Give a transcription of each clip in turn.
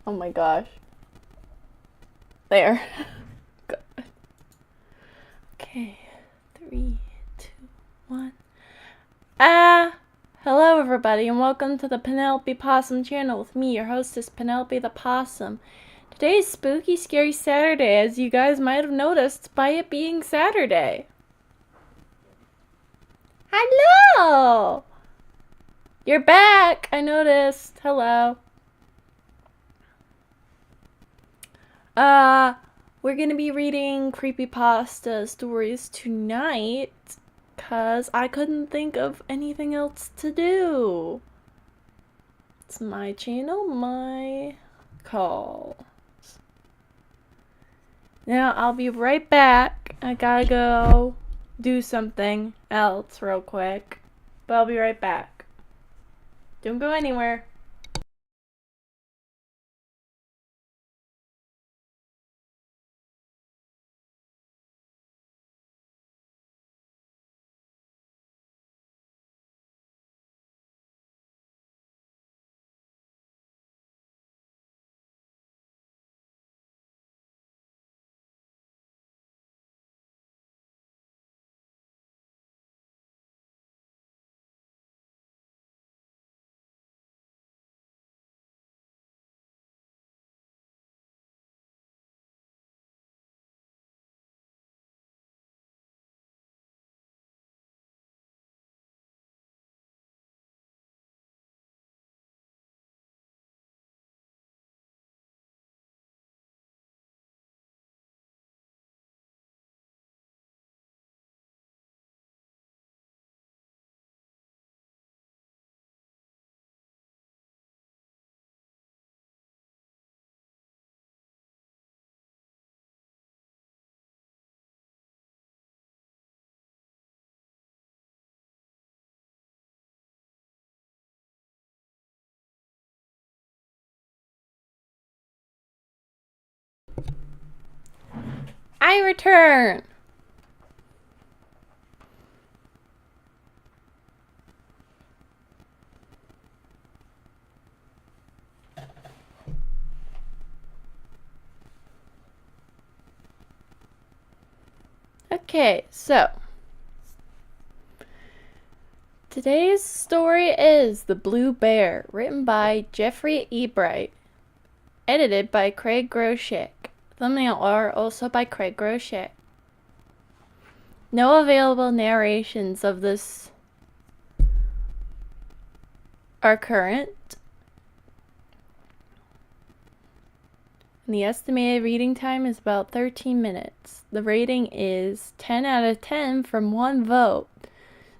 Oh my gosh. There. Good. Okay. 3, 2, 1. Hello everybody and welcome to the Penelope Possum channel with me, your hostess Penelope the Possum. Today is Spooky Scary Saturday, as you guys might have noticed by it being Saturday. Hello! You're back! I noticed. Hello. We're gonna be reading Creepypasta stories tonight, cause I couldn't think of anything else to do. It's my channel, my call. Now, I'll be right back. I gotta go do something else real quick, but I'll be right back. Don't go anywhere. I return! Okay, so today's story is The Blue Bear, written by Jeffrey E. Bright, edited by Craig Groshek. Thumbnail art also by Craig Groshek. No available narrations of this are current. And the estimated reading time is about 13 minutes. The rating is 10 out of 10 from one vote.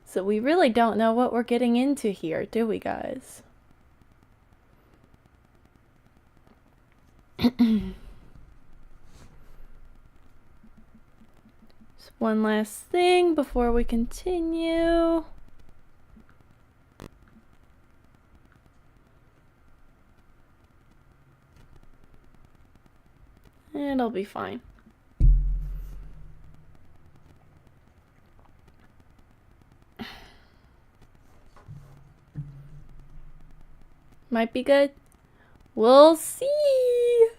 So we really don't know what we're getting into here, do we, guys? Just one last thing before we continue. It'll be fine. Might be good. We'll see.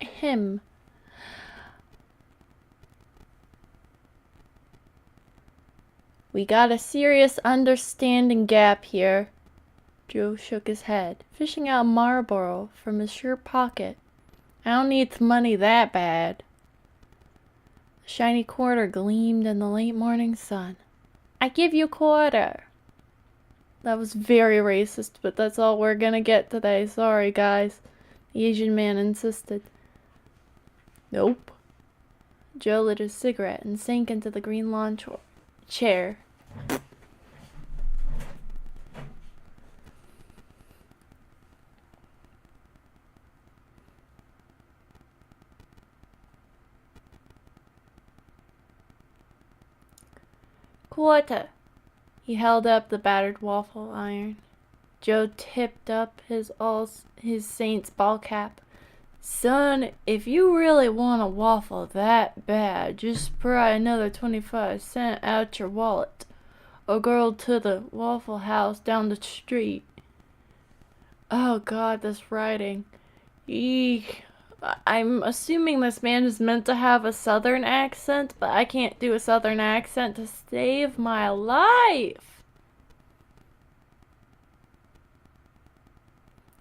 Him. We got a serious understanding gap here. Joe shook his head, fishing out Marlboro from his shirt pocket. I don't need the money that bad. The shiny quarter gleamed in the late morning sun. I give you a quarter. That was very racist, but that's all we're gonna get today. Sorry, guys. The Asian man insisted. Nope. Joe lit his cigarette and sank into the green lawn chair. Quarter. He held up the battered waffle iron. Joe tipped up his Saints ball cap. Son, if you really want a waffle that bad, just pry another 25 cents out your wallet, or go to the Waffle House down the street. Oh God, this writing. Eek. I'm assuming this man is meant to have a southern accent, but I can't do a southern accent to save my life.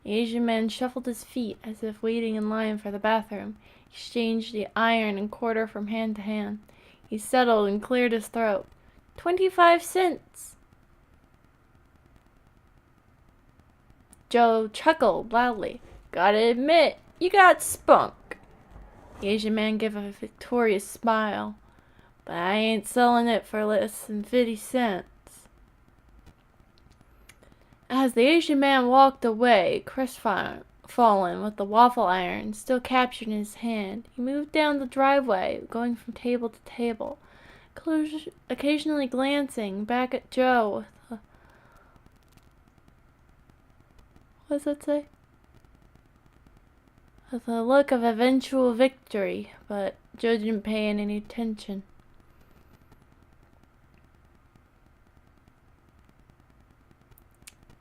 The Asian man shuffled his feet as if waiting in line for the bathroom. He exchanged the iron and quarter from hand to hand. He settled and cleared his throat. 25 cents. Joe chuckled loudly. Gotta admit, you got spunk. The Asian man gave a victorious smile. But I ain't selling it for less than 50 cents. As the Asian man walked away, crestfallen with the waffle iron still captured in his hand, he moved down the driveway, going from table to table, occasionally glancing back at Joe with a... What does that say? With a look of eventual victory, but Joe didn't pay any attention.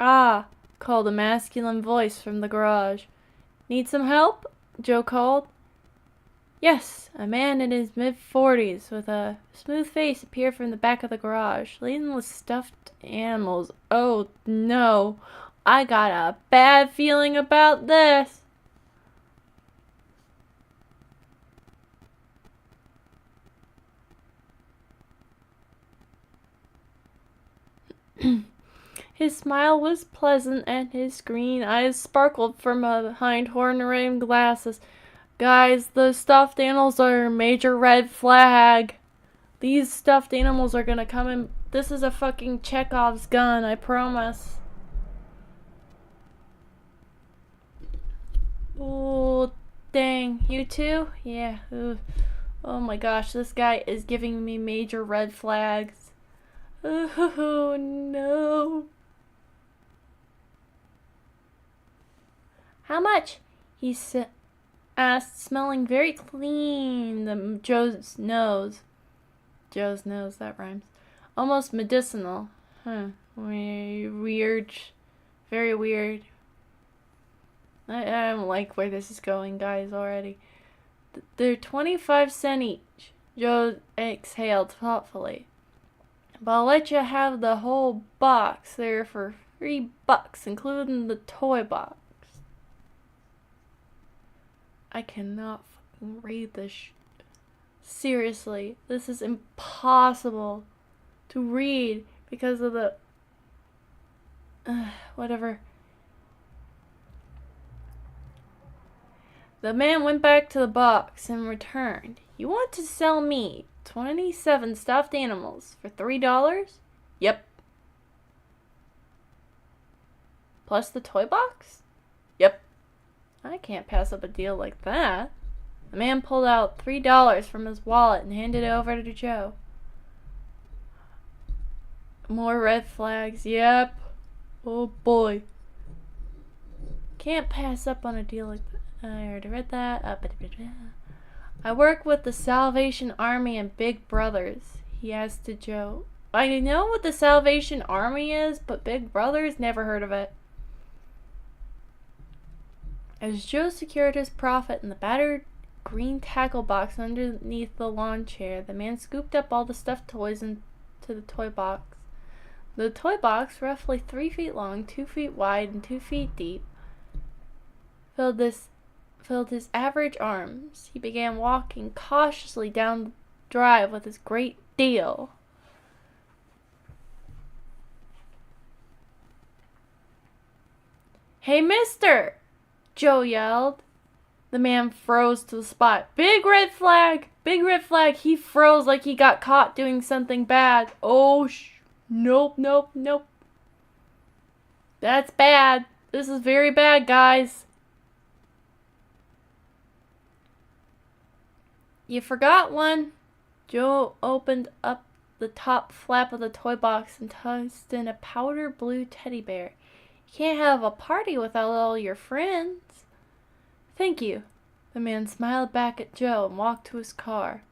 Ah, called a masculine voice from the garage. Need some help? Joe called. Yes, a man in his mid-40s with a smooth face appeared from the back of the garage, laden with stuffed animals. Oh no, I got a bad feeling about this. His smile was pleasant, and his green eyes sparkled from behind horn-rimmed glasses. Guys, the stuffed animals are a major red flag. These stuffed animals are gonna come in. This is a fucking Chekhov's gun, I promise. Oh, dang. You too? Yeah. Ooh. Oh my gosh, this guy is giving me major red flags. Oh no. How much? He asked, smelling very clean. Joe's nose. Joe's nose, that rhymes. Almost medicinal. Huh. Weird. Very weird. I don't like where this is going, guys, already. They're 25 cents each. Joe exhaled thoughtfully. But I'll let you have the whole box there for $3, including the toy box. I cannot fucking read this seriously, this is impossible to read because of the... whatever. The man went back to the box and returned. You want to sell me 27 stuffed animals for $3? Yep. Plus the toy box? Yep. I can't pass up a deal like that. The man pulled out $3 from his wallet and handed it over to Joe. More red flags. Yep. Oh boy. Can't pass up on a deal like that. I already read that. I work with the Salvation Army and Big Brothers, he asked to Joe. I know what the Salvation Army is, but Big Brothers, never heard of it. As Joe secured his profit in the battered green tackle box underneath the lawn chair, the man scooped up all the stuffed toys into the toy box. The toy box, roughly 3 feet long, 2 feet wide, and 2 feet deep, filled his average arms. He began walking cautiously down the drive with his great deal. Hey, mister! Joe yelled. The man froze to the spot. Big red flag! Big red flag! He froze like he got caught doing something bad. Oh, nope, nope, nope. That's bad. This is very bad, guys. You forgot one. Joe opened up the top flap of the toy box and tossed in a powder blue teddy bear. You can't have a party without all your friends. Thank you. The man smiled back at Joe and walked to his car.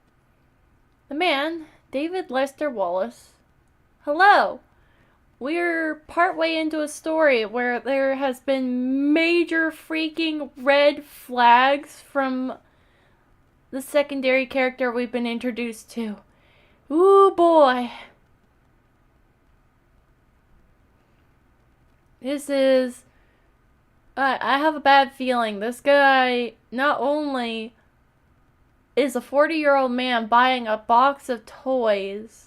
The man, David Lester Wallace. Hello. we're partway into a story where there has been major freaking red flags from the secondary character we've been introduced to. Ooh boy. This is... I have a bad feeling. This guy not only is a 40-year-old man buying a box of toys,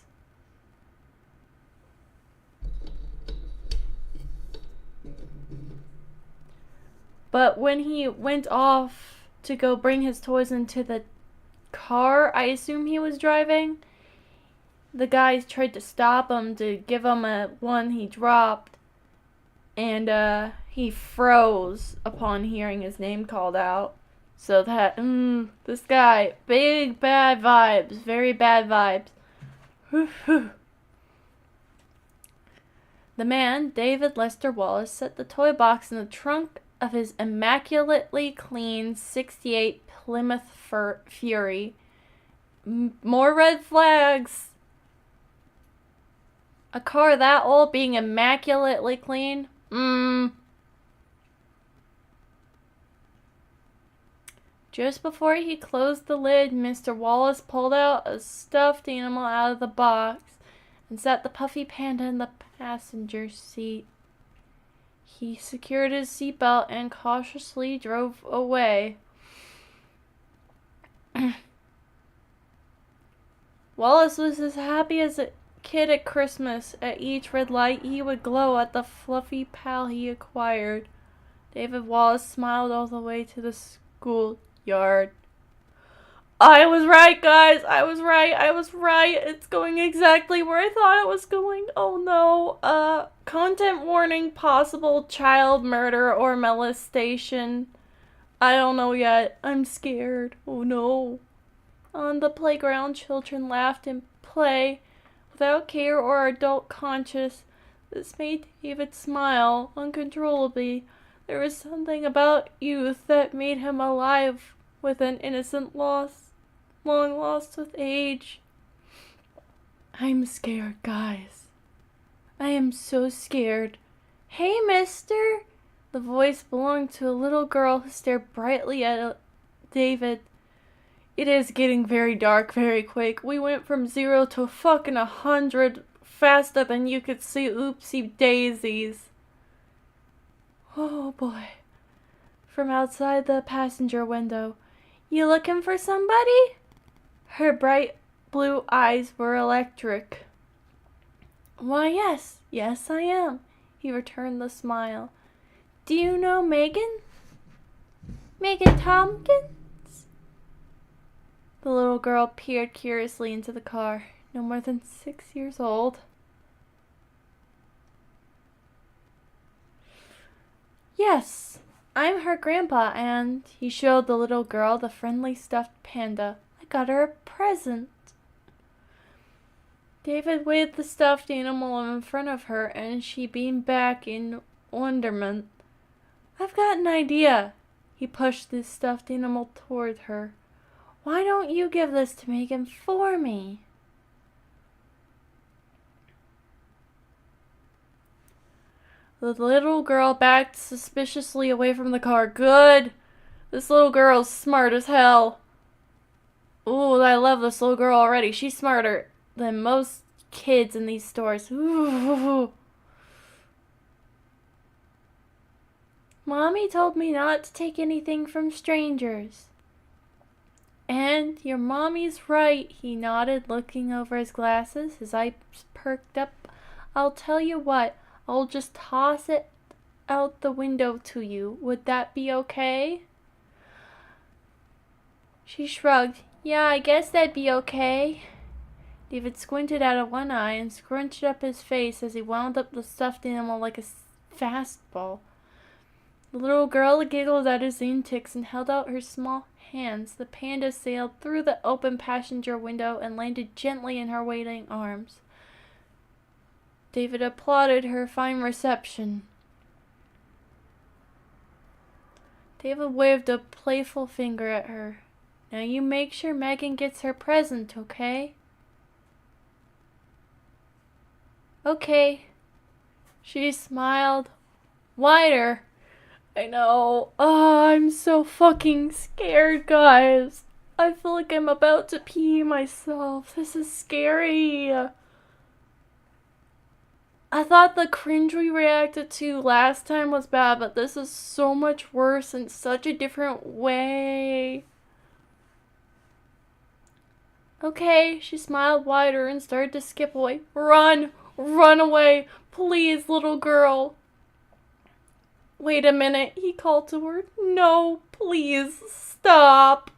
but when he went off to go bring his toys into the car I assume he was driving, the guys tried to stop him to give him one he dropped, and he froze upon hearing his name called out. So that, this guy, big bad vibes, very bad vibes. The man, David Lester Wallace, set the toy box in the trunk of his immaculately clean 68 Plymouth Fury. More red flags. A car that old being immaculately clean? Just before he closed the lid, Mr. Wallace pulled out a stuffed animal out of the box and sat the puffy panda in the passenger seat. He secured his seatbelt and cautiously drove away. Wallace was as happy as a kid at Christmas. At each red light, he would glow at the fluffy pal he acquired. David Wallace smiled all the way to the schoolyard. I was right, guys. I was right. It's going exactly where I thought it was going. Oh no. Content warning, possible child murder or molestation. I don't know yet. I'm scared. Oh no. On the playground, children laughed and played without care or adult conscience. This made David smile uncontrollably. There was something about youth that made him alive with an innocent loss, long lost with age. I'm scared, guys. I am so scared. Hey, mister! The voice belonged to a little girl who stared brightly at David. It is getting very dark very quick. We went from 0 to fucking 100 faster than you could see oopsie daisies. Oh boy. From outside the passenger window. You looking for somebody? Her bright blue eyes were electric. Why, yes. Yes, I am. He returned the smile. Do you know Megan? Megan Tompkins? The little girl peered curiously into the car. No more than 6 years old. Yes, I'm her grandpa, and he showed the little girl the friendly stuffed panda. I got her a present. David waved the stuffed animal in front of her, and she beamed back in wonderment. I've got an idea. He pushed the stuffed animal toward her. Why don't you give this to Megan for me? The little girl backed suspiciously away from the car. Good. This little girl's smart as hell. Ooh, I love this little girl already. She's smarter than most kids in these stores. Ooh. Mommy told me not to take anything from strangers. And your mommy's right, he nodded, looking over his glasses. His eyes perked up. I'll tell you what, I'll just toss it out the window to you. Would that be okay? She shrugged. Yeah, I guess that'd be okay. David squinted out of one eye and scrunched up his face as he wound up the stuffed animal like a fastball. The little girl giggled at his antics and held out her small hands. The panda sailed through the open passenger window and landed gently in her waiting arms. David applauded her fine reception. David waved a playful finger at her. Now you make sure Megan gets her present, okay? Okay. She smiled wider. I know. Oh, I'm so fucking scared, guys. I feel like I'm about to pee myself. This is scary. I thought the cringe we reacted to last time was bad, but this is so much worse in such a different way. Okay, she smiled wider and started to skip away. Run! Run away! Please, little girl. Wait a minute, he called to her. No, please, stop.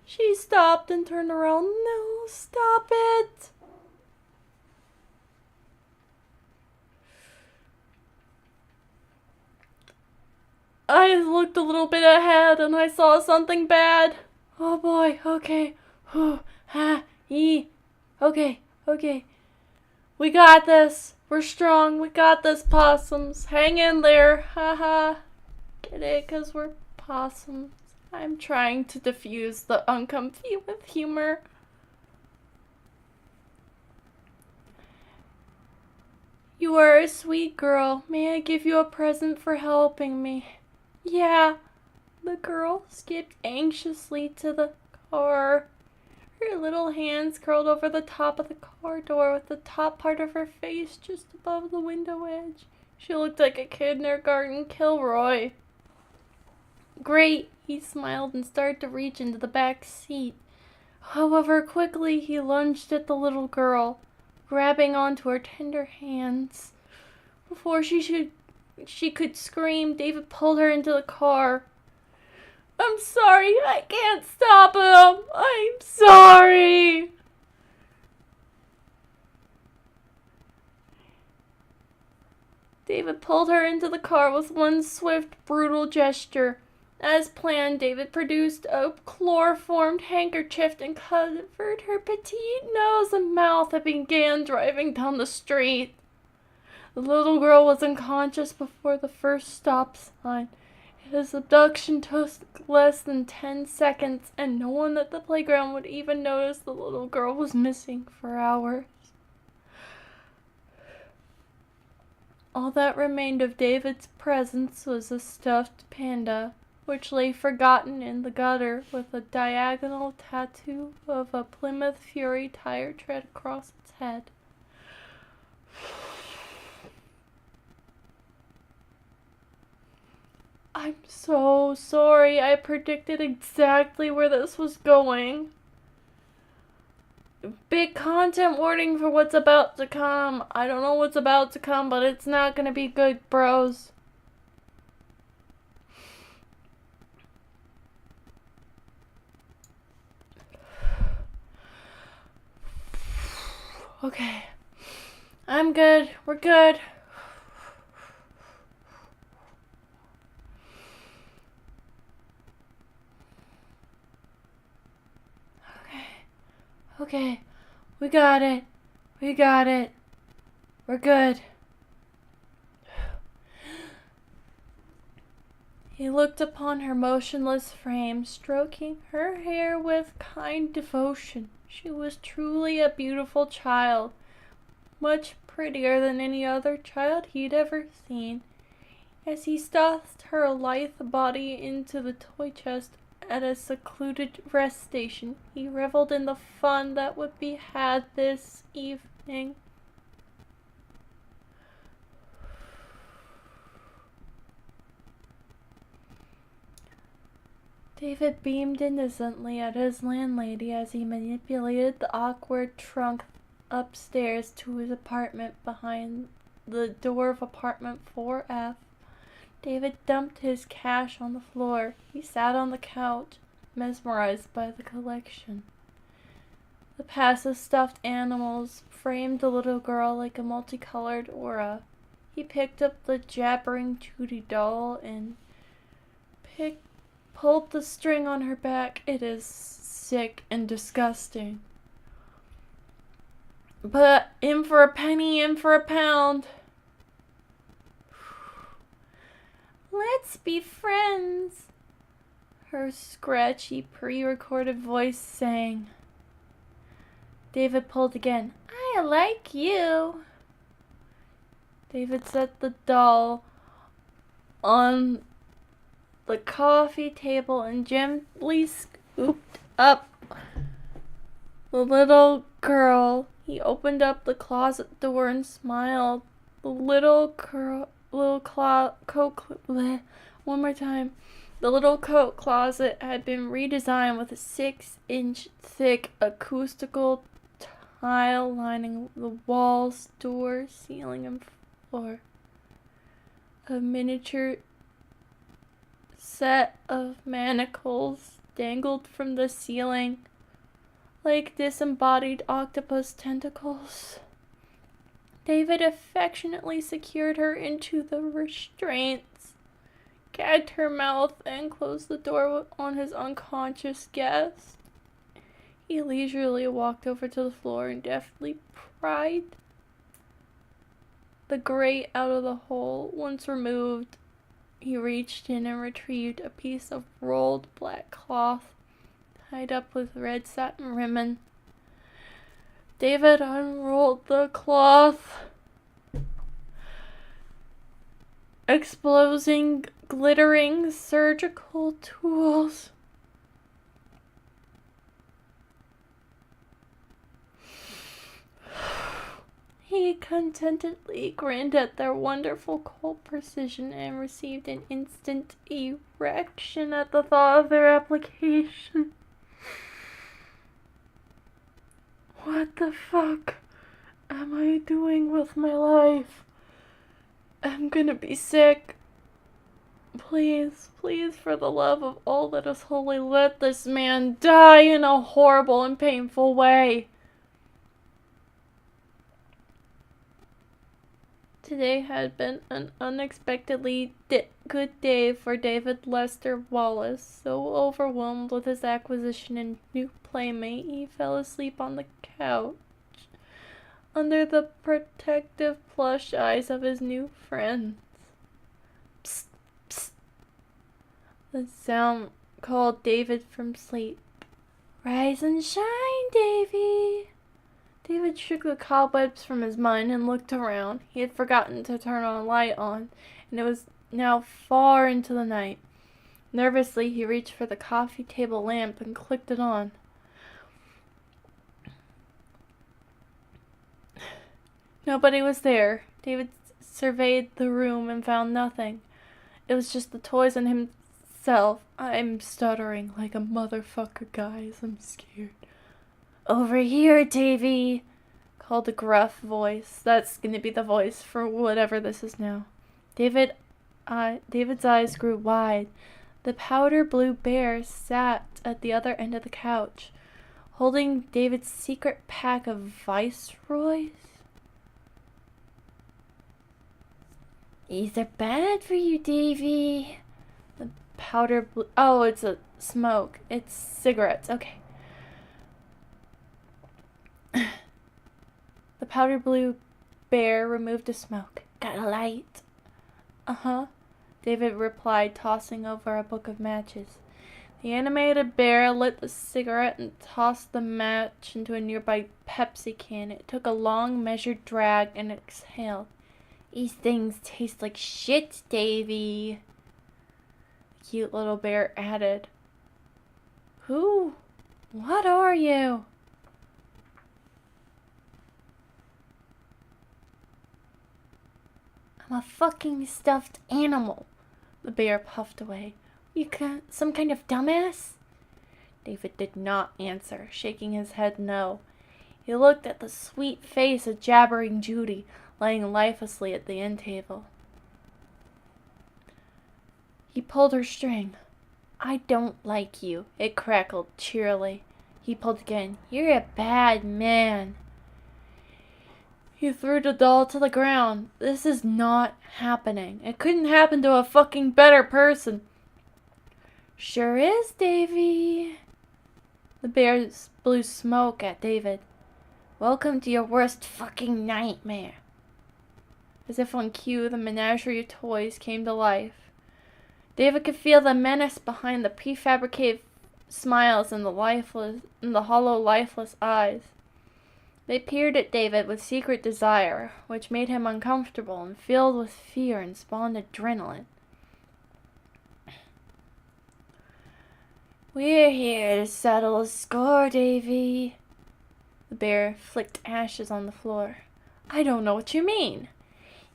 She stopped and turned around. No, stop it. I looked a little bit ahead and I saw something bad. Oh boy, okay. Okay. We got this. We're strong. We got this, possums. Hang in there. Haha. Get it? 'Cause we're possums. I'm trying to diffuse the uncomfy with humor. You are a sweet girl. May I give you a present for helping me? Yeah. The girl skipped anxiously to the car. Her little hands curled over the top of the car door with the top part of her face just above the window edge. She looked like a kindergarten Kilroy. Great, he smiled and started to reach into the back seat. However, quickly he lunged at the little girl, grabbing onto her tender hands. Before she could scream, David pulled her into the car. I'm sorry, I can't stop him. I'm sorry. David pulled her into the car with one swift, brutal gesture. As planned, David produced a chloroformed handkerchief and covered her petite nose and mouth and began driving down the street. The little girl was unconscious before the first stop sign. His abduction took less than 10 seconds, and no one at the playground would even notice the little girl was missing for hours. All that remained of David's presence was a stuffed panda, which lay forgotten in the gutter with a diagonal tattoo of a Plymouth Fury tire tread across its head. I'm so sorry. I predicted exactly where this was going. Big content warning for what's about to come. I don't know what's about to come, but it's not gonna be good, bros. Okay. I'm good. We're good. Okay. We got it. We're good. He looked upon her motionless frame, stroking her hair with kind devotion. She was truly a beautiful child, much prettier than any other child he'd ever seen. As he stuffed her lithe body into the toy chest at a secluded rest station, he reveled in the fun that would be had this evening. David beamed innocently at his landlady as he manipulated the awkward trunk upstairs to his apartment behind the door of apartment 4F. David dumped his cash on the floor. He sat on the couch, mesmerized by the collection. The passive stuffed animals framed the little girl like a multicolored aura. He picked up the jabbering Judy doll and pulled the string on her back. It is sick and disgusting. But in for a penny, in for a pound. Let's be friends, her scratchy, pre-recorded voice sang. David pulled again. I like you. David set the doll on the coffee table and gently scooped up the little girl. He opened up the closet door and smiled. The little coat closet had been redesigned with a 6-inch thick acoustical tile lining the walls, door, ceiling, and floor. A miniature set of manacles dangled from the ceiling like disembodied octopus tentacles. David affectionately secured her into the restraints, gagged her mouth, and closed the door on his unconscious guest. He leisurely walked over to the floor and deftly pried the grate out of the hole. Once removed, he reached in and retrieved a piece of rolled black cloth tied up with red satin ribbon. David unrolled the cloth, exposing glittering surgical tools. He contentedly grinned at their wonderful cold precision and received an instant erection at the thought of their application. What the fuck am I doing with my life? I'm gonna be sick. Please, please, for the love of all that is holy, let this man die in a horrible and painful way. Today had been an unexpectedly good day for David Lester Wallace. So overwhelmed with his acquisition and new playmate, he fell asleep on the couch under the protective plush eyes of his new friends. Psst, psst. The sound called David from sleep. Rise and shine, Davy. David shook the cobwebs from his mind and looked around. He had forgotten to turn a light on, and it was now far into the night. Nervously, he reached for the coffee table lamp and clicked it on. Nobody was there. David surveyed the room and found nothing. It was just the toys and himself. I'm stuttering like a motherfucker, guys. I'm scared. Over here, Davy, called a gruff voice. That's gonna be the voice for whatever this is now. David's eyes grew wide. The powder blue bear sat at the other end of the couch, holding David's secret pack of Viceroys. These are bad for you, Davy. The powder blue... Oh, it's a smoke. It's cigarettes. Okay. The powder blue bear removed the smoke. Got a light? Uh-huh, David replied, tossing over a book of matches. The animated bear lit the cigarette and tossed the match into a nearby Pepsi can. It took a long, measured drag and exhaled. These things taste like shit, Davy, the cute little bear added. Who? What are you? I'm a fucking stuffed animal. The bear puffed away. You some kind of dumbass? David did not answer, shaking his head no. He looked at the sweet face of jabbering Judy, lying lifelessly at the end table. He pulled her string. I don't like you, it crackled cheerily. He pulled again. You're a bad man. He threw the doll to the ground. This is not happening. It couldn't happen to a fucking better person. Sure is, Davy. The bear blew smoke at David. Welcome to your worst fucking nightmare. As if on cue, the menagerie of toys came to life. David could feel the menace behind the prefabricated smiles and the hollow, lifeless eyes. They peered at David with secret desire, which made him uncomfortable and filled with fear and spawned adrenaline. We're here to settle a score, Davy. The bear flicked ashes on the floor. I don't know what you mean.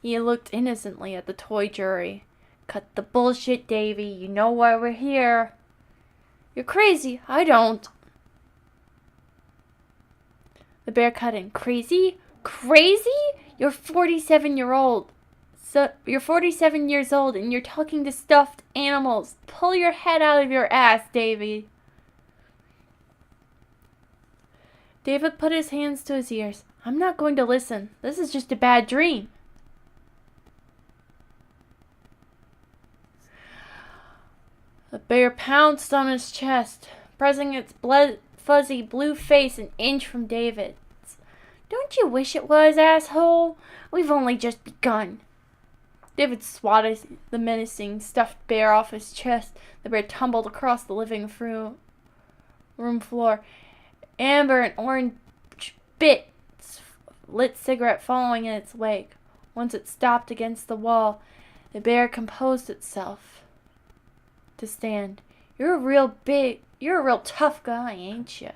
He looked innocently at the toy jury. Cut the bullshit, Davy. You know why we're here. You're crazy. I don't. The bear cut in. Crazy? Crazy? You're 47-year-old. So you're 47 years old and you're talking to stuffed animals. Pull your head out of your ass, Davy. David put his hands to his ears. I'm not going to listen. This is just a bad dream. The bear pounced on his chest, pressing its fuzzy blue face an inch from David's. Don't you wish it was, asshole? We've only just begun. David swatted the menacing stuffed bear off his chest. The bear tumbled across the living room floor. Amber and orange bits lit cigarette following in its wake. Once it stopped against the wall, the bear composed itself to stand. You're a real tough guy, ain't you?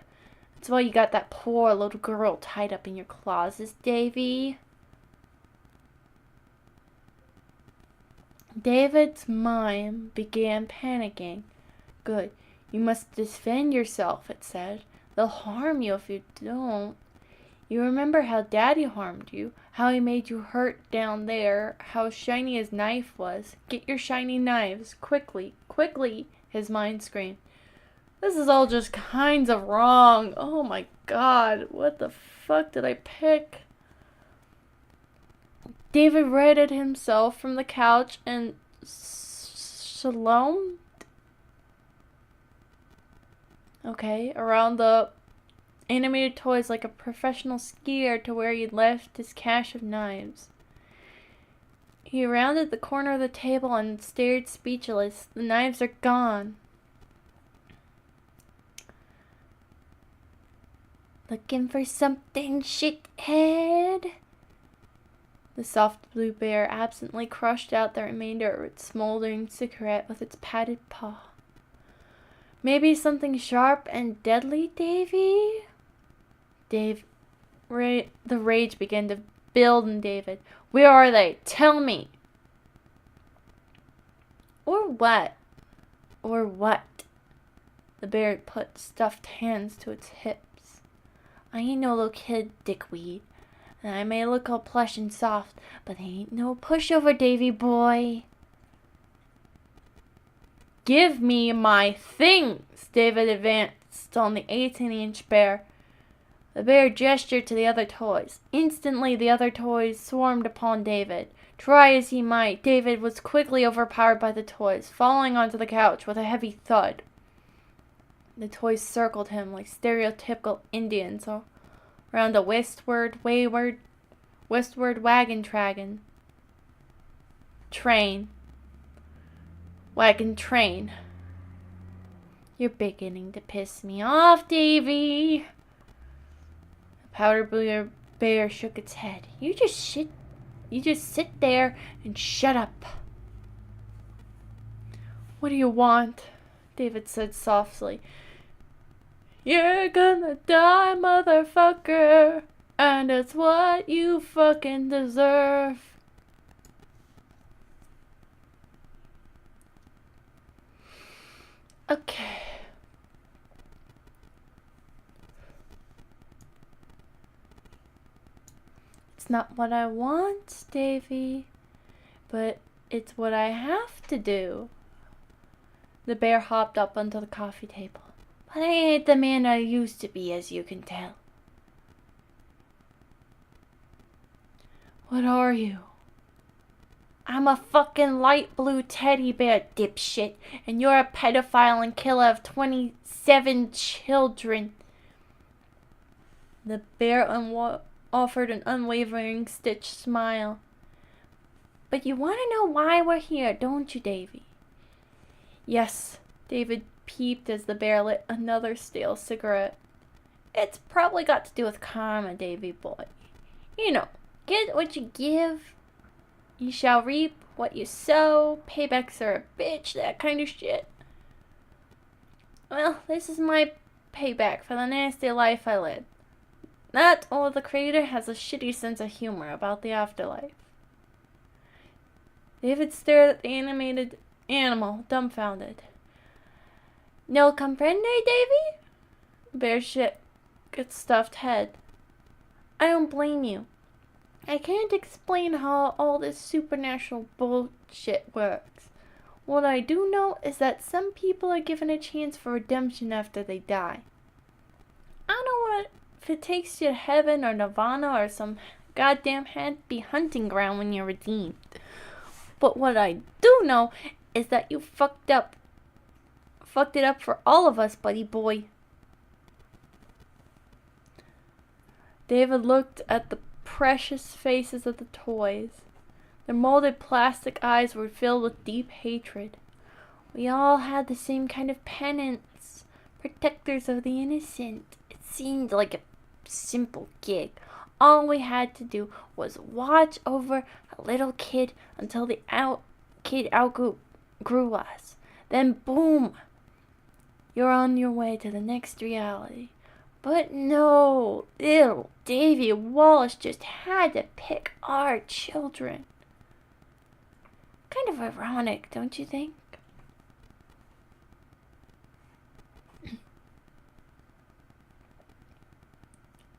That's why you got that poor little girl tied up in your claws, Davy. David's mind began panicking. Good. You must defend yourself, it said. They'll harm you if you don't. You remember how Daddy harmed you, how he made you hurt down there, how shiny his knife was. Get your shiny knives, quickly, quickly, his mind screamed. This is all just kinds of wrong. Oh my God, what the fuck did I pick? David righted himself from the couch and shalom. Okay, around the animated toys like a professional skier to where he'd left his cache of knives. He rounded the corner of the table and stared speechless. The knives are gone. Looking for something, shithead? The soft blue bear absently crushed out the remainder of its smoldering cigarette with its padded paw. Maybe something sharp and deadly, Davy? The rage began to build in David. Where are they? Tell me. Or what? Or what? The bear put stuffed hands to its hips. I ain't no little kid, dickweed. And I may look all plush and soft, but I ain't no pushover, Davy boy. Give me my things! David advanced on the 18-inch bear. The bear gestured to the other toys. Instantly, the other toys swarmed upon David. Try as he might, David was quickly overpowered by the toys, falling onto the couch with a heavy thud. The toys circled him like stereotypical Indians around a westward wagon train. You're beginning to piss me off, Davy. The powder blue bear shook its head. You just sit there and shut up. What do you want? David said softly. You're gonna die, motherfucker, and it's what you fucking deserve. Okay. It's not what I want, Davy, but it's what I have to do. The bear hopped up onto the coffee table. But I ain't the man I used to be, as you can tell. What are you? I'm a fucking light blue teddy bear, dipshit, and you're a pedophile and killer of 27 children. The bear offered an unwavering stitched smile. But you want to know why we're here, don't you, Davy? Yes, David peeped as the bear lit another stale cigarette. It's probably got to do with karma, Davy boy. You know, get what you give. You shall reap what you sow. Paybacks are a bitch, that kind of shit. Well, this is my payback for the nasty life I led. That or the creator has a shitty sense of humor about the afterlife. David stared at the animated animal, dumbfounded. No comprende, Davy? Bear shook its stuffed head. I don't blame you. I can't explain how all this supernatural bullshit works. What I do know is that some people are given a chance for redemption after they die. I don't know what if it takes you to heaven or nirvana or some goddamn happy hunting ground when you're redeemed. But what I do know is that you fucked it up for all of us, buddy boy. David looked at the precious faces of the toys. Their molded plastic eyes were filled with deep hatred. We all had the same kind of penance, protectors of the innocent. It seemed like a simple gig. All we had to do was watch over a little kid until the kid outgrew us. Then boom, you're on your way to the next reality. But no, little Davy Wallace just had to pick our children. Kind of ironic, don't you think?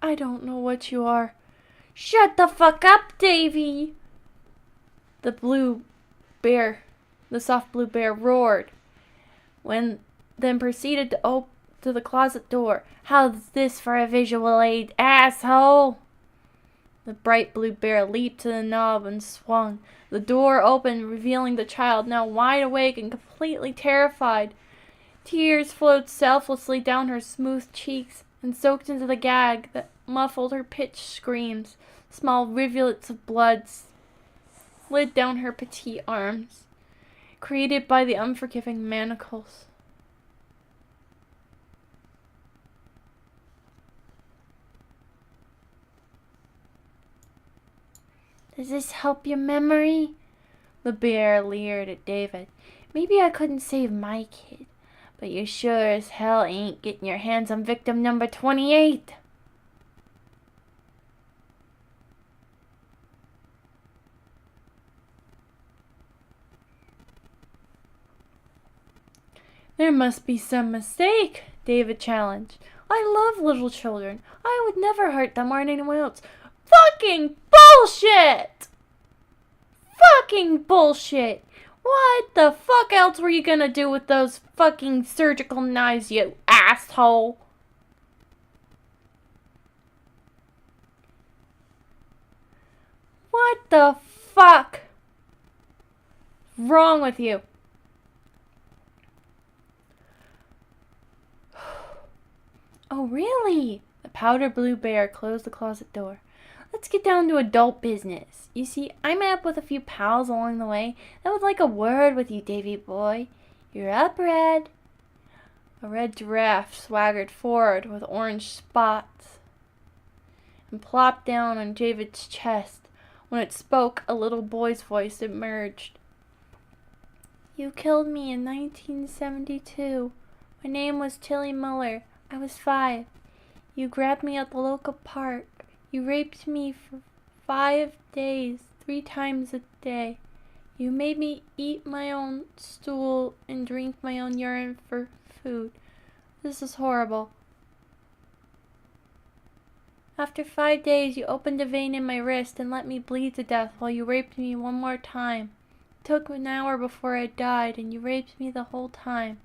I don't know what you are. Shut the fuck up, Davy! The soft blue bear roared, then proceeded to open to the closet door. How's this for a visual aid, asshole? The bright blue bear leaped to the knob and swung. The door opened, revealing the child, now wide awake and completely terrified. Tears flowed selflessly down her smooth cheeks and soaked into the gag that muffled her pitched screams. Small rivulets of blood slid down her petite arms, created by the unforgiving manacles. Does this help your memory? The bear leered at David. Maybe I couldn't save my kid, but you sure as hell ain't getting your hands on victim number 28. There must be some mistake, David challenged. I love little children. I would never hurt them or anyone else. Fucking bullshit! Fucking bullshit! What the fuck else were you gonna do with those fucking surgical knives, you asshole? What the fuck? Wrong with you? Oh, really? The powder blue bear closed the closet door. Let's get down to adult business. You see, I met up with a few pals along the way that would like a word with you, Davy boy. You're up, Red. A red giraffe swaggered forward with orange spots and plopped down on David's chest. When it spoke, a little boy's voice emerged. You killed me in 1972. My name was Tilly Muller. I was 5. You grabbed me at the local park. You raped me for 5 days, 3 times a day. You made me eat my own stool and drink my own urine for food. This is horrible. After 5 days, you opened a vein in my wrist and let me bleed to death while you raped me one more time. It took an hour before I died, and you raped me the whole time.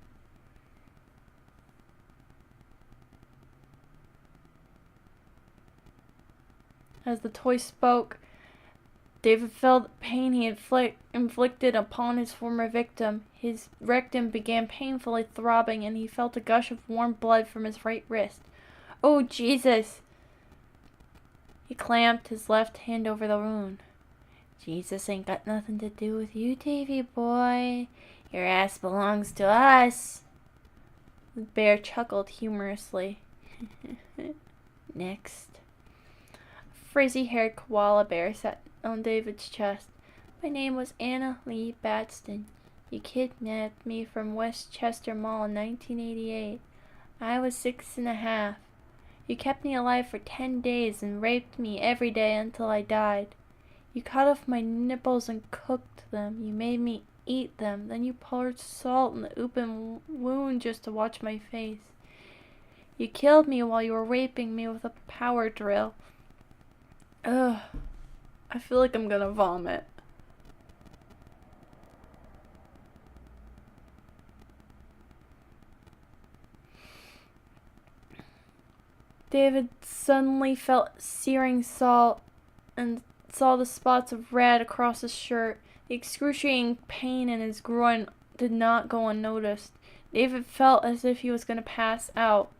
As the toy spoke, David felt the pain he had inflicted upon his former victim. His rectum began painfully throbbing, and he felt a gush of warm blood from his right wrist. Oh, Jesus! He clamped his left hand over the wound. Jesus ain't got nothing to do with you, Davy boy. Your ass belongs to us. The bear chuckled humorously. Next. A frizzy-haired koala bear sat on David's chest. My name was Anna Lee Batson. You kidnapped me from Westchester Mall in 1988. I was 6.5. You kept me alive for 10 days and raped me every day until I died. You cut off my nipples and cooked them. You made me eat them. Then you poured salt in the open wound just to watch my face. You killed me while you were raping me with a power drill. Ugh. I feel like I'm gonna vomit. David suddenly felt searing salt and saw the spots of red across his shirt. The excruciating pain in his groin did not go unnoticed. David felt as if he was going to pass out.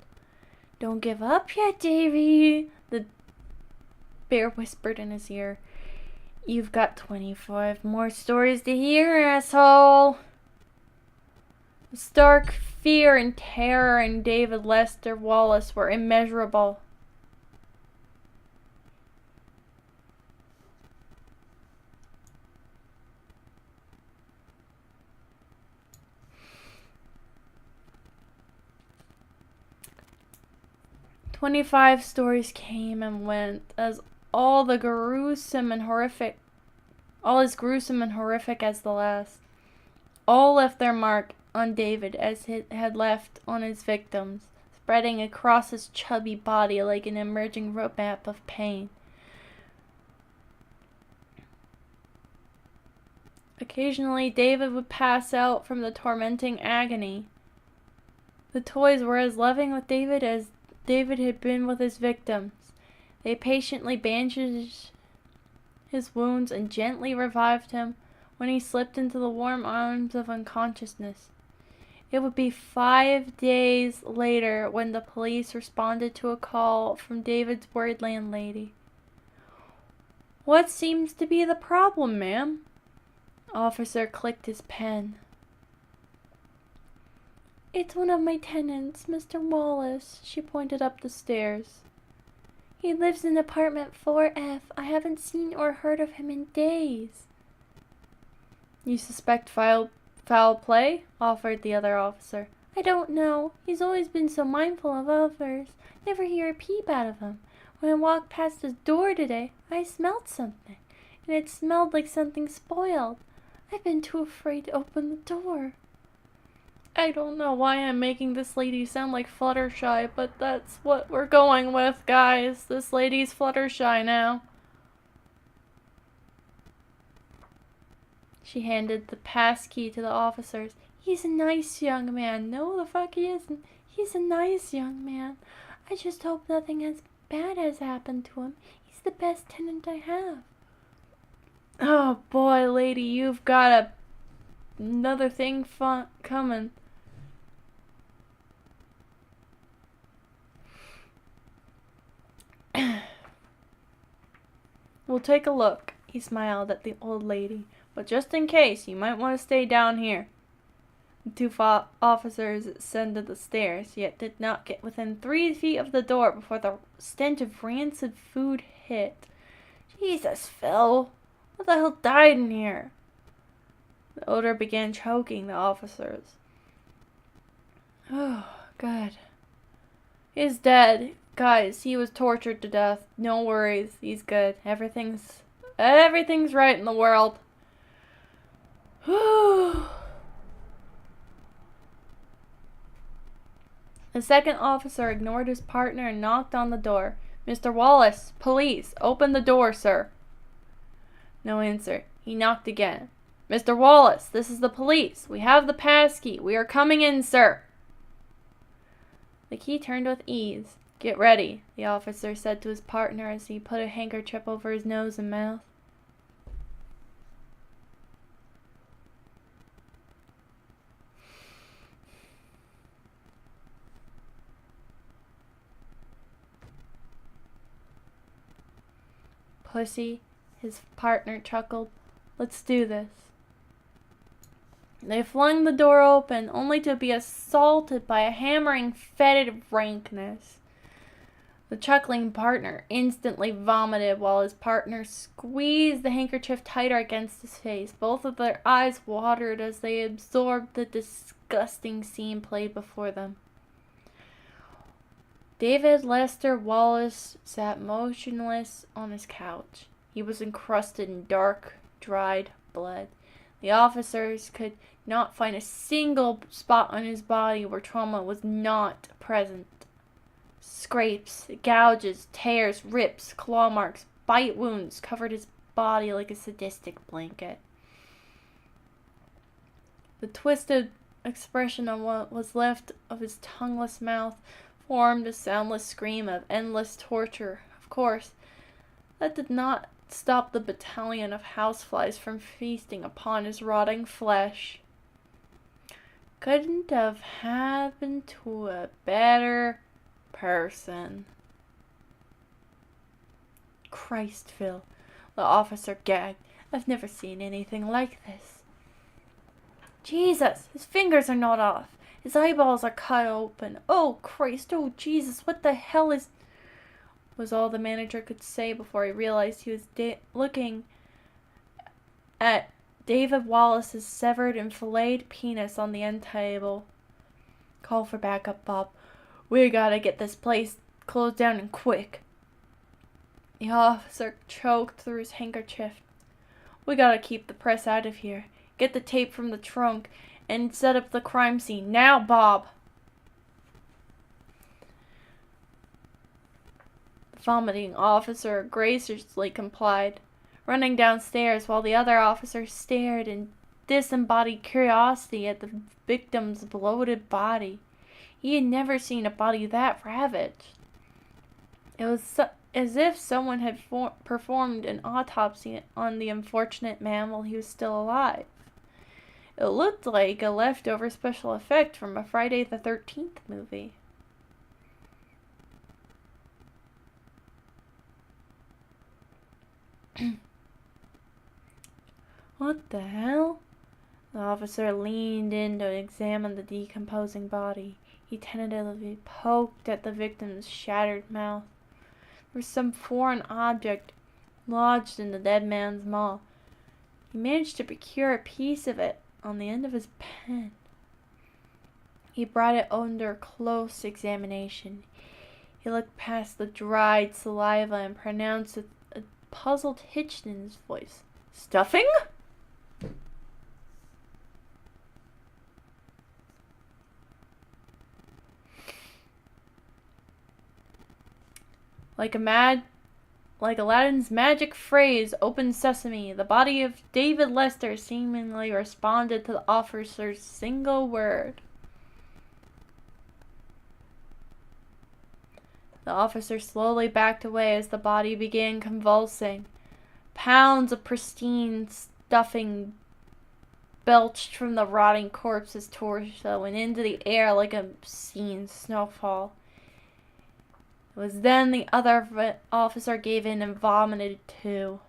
Don't give up yet, Davy, the bear whispered in his ear. You've got 25 more stories to hear, asshole. The stark fear and terror in David Lester Wallace were immeasurable. "25 stories came and went, all as gruesome and horrific as the last. All left their mark on David as it had left on his victims, spreading across his chubby body like an emerging roadmap of pain. Occasionally, David would pass out from the tormenting agony. The toys were as loving with David as David had been with his victims. They patiently bandaged his wounds and gently revived him when he slipped into the warm arms of unconsciousness. It would be 5 days later when the police responded to a call from David's worried landlady. What seems to be the problem, ma'am? The officer clicked his pen. It's one of my tenants, Mr. Wallace. She pointed up the stairs. He lives in apartment 4F. I haven't seen or heard of him in days. You suspect foul play? Offered the other officer. I don't know. He's always been so mindful of others. Never hear a peep out of him. When I walked past his door today, I smelled something, and it smelled like something spoiled. I've been too afraid to open the door. I don't know why I'm making this lady sound like Fluttershy, but that's what we're going with, guys. This lady's Fluttershy now. She handed the pass key to the officers. He's a nice young man. No, the fuck he isn't. He's a nice young man. I just hope nothing as bad has happened to him. He's the best tenant I have. Oh boy, lady, you've got another thing coming. We'll take a look. He smiled at the old lady. But just in case, you might want to stay down here. The two officers ascended the stairs, yet did not get within 3 feet of the door before the stench of rancid food hit. Jesus, Phil. What the hell died in here? The odor began choking the officers. Oh, God. He's dead. Guys, he was tortured to death. No worries. He's good. Everything's right in the world. The second officer ignored his partner and knocked on the door. Mr. Wallace, police, open the door, sir. No answer. He knocked again. Mr. Wallace, this is the police. We have the pass key. We are coming in, sir. The key turned with ease. Get ready, the officer said to his partner as he put a handkerchief over his nose and mouth. Pussy, his partner chuckled. Let's do this. They flung the door open, only to be assaulted by a hammering fetid rankness. The chuckling partner instantly vomited while his partner squeezed the handkerchief tighter against his face. Both of their eyes watered as they absorbed the disgusting scene played before them. David Lester Wallace sat motionless on his couch. He was encrusted in dark, dried blood. The officers could not find a single spot on his body where trauma was not present. Scrapes, gouges, tears, rips, claw marks, bite wounds covered his body like a sadistic blanket. The twisted expression on what was left of his tongueless mouth formed a soundless scream of endless torture. Of course, that did not stop the battalion of houseflies from feasting upon his rotting flesh. Couldn't have happened to a better person. Christ, Phil, the officer gagged. I've never seen anything like this. Jesus, his fingers are not off. His eyeballs are cut open. Oh, Christ, oh, Jesus, what the hell was all the manager could say before he realized he was looking at David Wallace's severed and filleted penis on the end table. Call for backup, Bob. We gotta get this place closed down and quick. The officer choked through his handkerchief. We gotta keep the press out of here. Get the tape from the trunk and set up the crime scene. Now, Bob! The vomiting officer graciously complied, running downstairs while the other officers stared in disembodied curiosity at the victim's bloated body. He had never seen a body that ravaged. It was as if someone had performed an autopsy on the unfortunate man while he was still alive. It looked like a leftover special effect from a Friday the 13th movie. What the hell? The officer leaned in to examine the decomposing body. He tentatively poked at the victim's shattered mouth. There was some foreign object lodged in the dead man's maw. He managed to procure a piece of it on the end of his pen. He brought it under close examination. He looked past the dried saliva and pronounced with a puzzled hitch in his voice. Stuffing? Like Aladdin's magic phrase, "Open Sesame," the body of David Lester seemingly responded to the officer's single word. The officer slowly backed away as the body began convulsing. Pounds of pristine stuffing belched from the rotting corpse's torso and into the air like a obscene snowfall. It was then the other officer gave in and vomited too.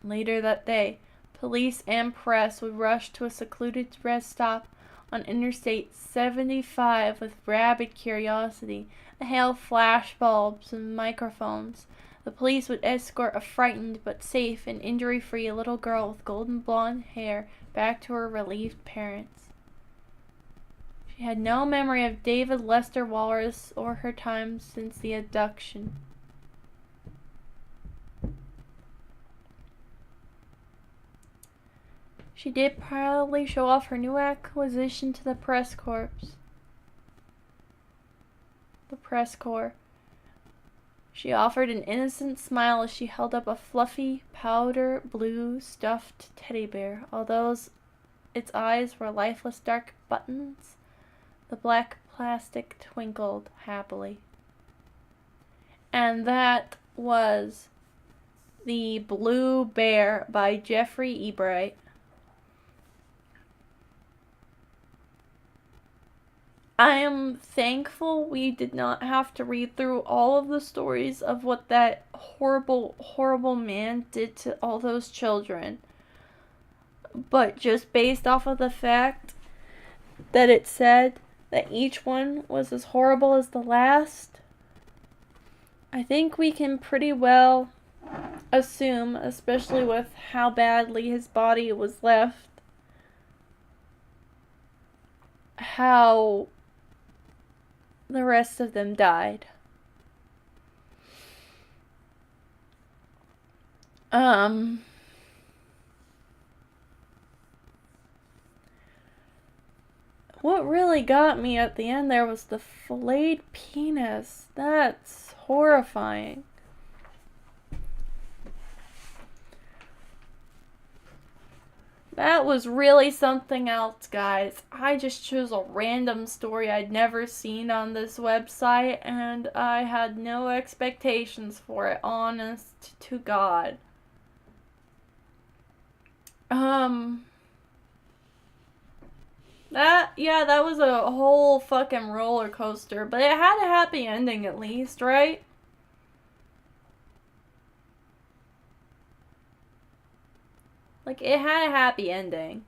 Later that day, police and press would rush to a secluded rest stop on Interstate 75 with rabid curiosity, a hail of flashbulbs and microphones. The police would escort a frightened but safe and injury-free little girl with golden blonde hair back to her relieved parents. She had no memory of David Lester Wallace or her time since the abduction. She did proudly show off her new acquisition to the press corps. She offered an innocent smile as she held up a fluffy, powder blue stuffed teddy bear. Although its eyes were lifeless dark buttons, the black plastic twinkled happily. And that was The Blue Bear by Jeffrey Ebright. I am thankful we did not have to read through all of the stories of what that horrible, horrible man did to all those children. But just based off of the fact that it said that each one was as horrible as the last, I think we can pretty well assume, especially with how badly his body was left, how the rest of them died. What really got me at the end there was the filleted penis. That's horrifying. That was really something else, guys. I just chose a random story I'd never seen on this website, and I had no expectations for it, honest to God. That was a whole fucking roller coaster, but it had a happy ending at least, right? Like, it had a happy ending.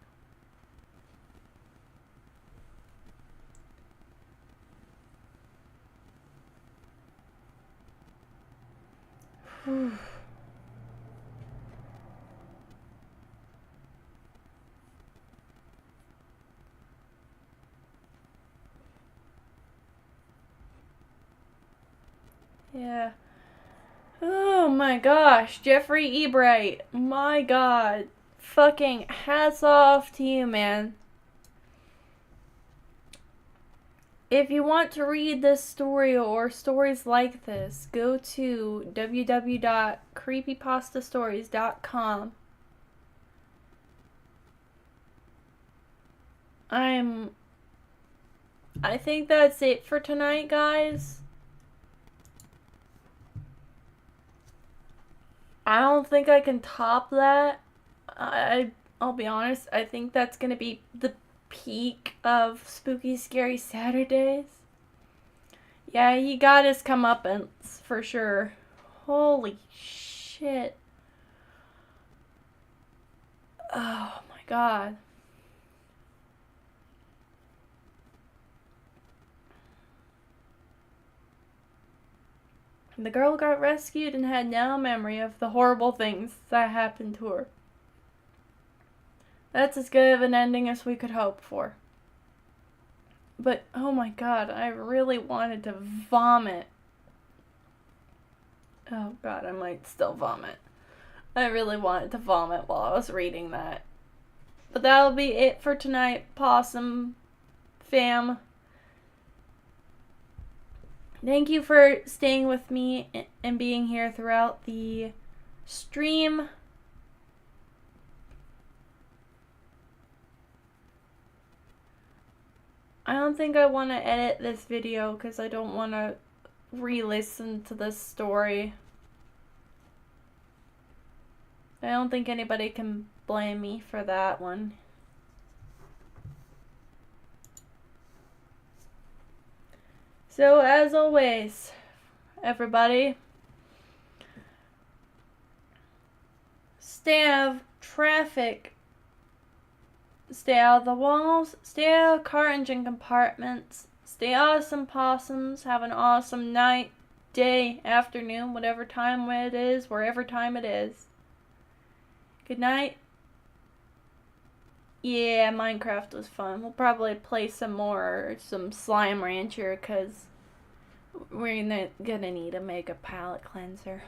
Yeah. Oh my gosh, Jeffrey Ebright. My god. Fucking hats off to you, man. If you want to read this story or stories like this, go to www.creepypastastories.com. I think that's it for tonight, guys. I don't think I can top that. I'll be honest, I think that's gonna be the peak of Spooky Scary Saturdays. Yeah, he got his comeuppance for sure. Holy shit. Oh my god. The girl got rescued and had no memory of the horrible things that happened to her. That's as good of an ending as we could hope for. But, oh my god, I really wanted to vomit. Oh god, I might still vomit. I really wanted to vomit while I was reading that. But that'll be it for tonight, Possum fam. Thank you for staying with me and being here throughout the stream. I don't think I want to edit this video because I don't want to re-listen to this story. I don't think anybody can blame me for that one. So, as always, everybody, stay out of traffic, stay out of the walls, stay out of car engine compartments, stay awesome, possums, have an awesome night, day, afternoon, whatever time it is, wherever time it is. Good night. Yeah, Minecraft was fun. We'll probably play some more, some Slime Rancher, because we're gonna need to make a palette cleanser.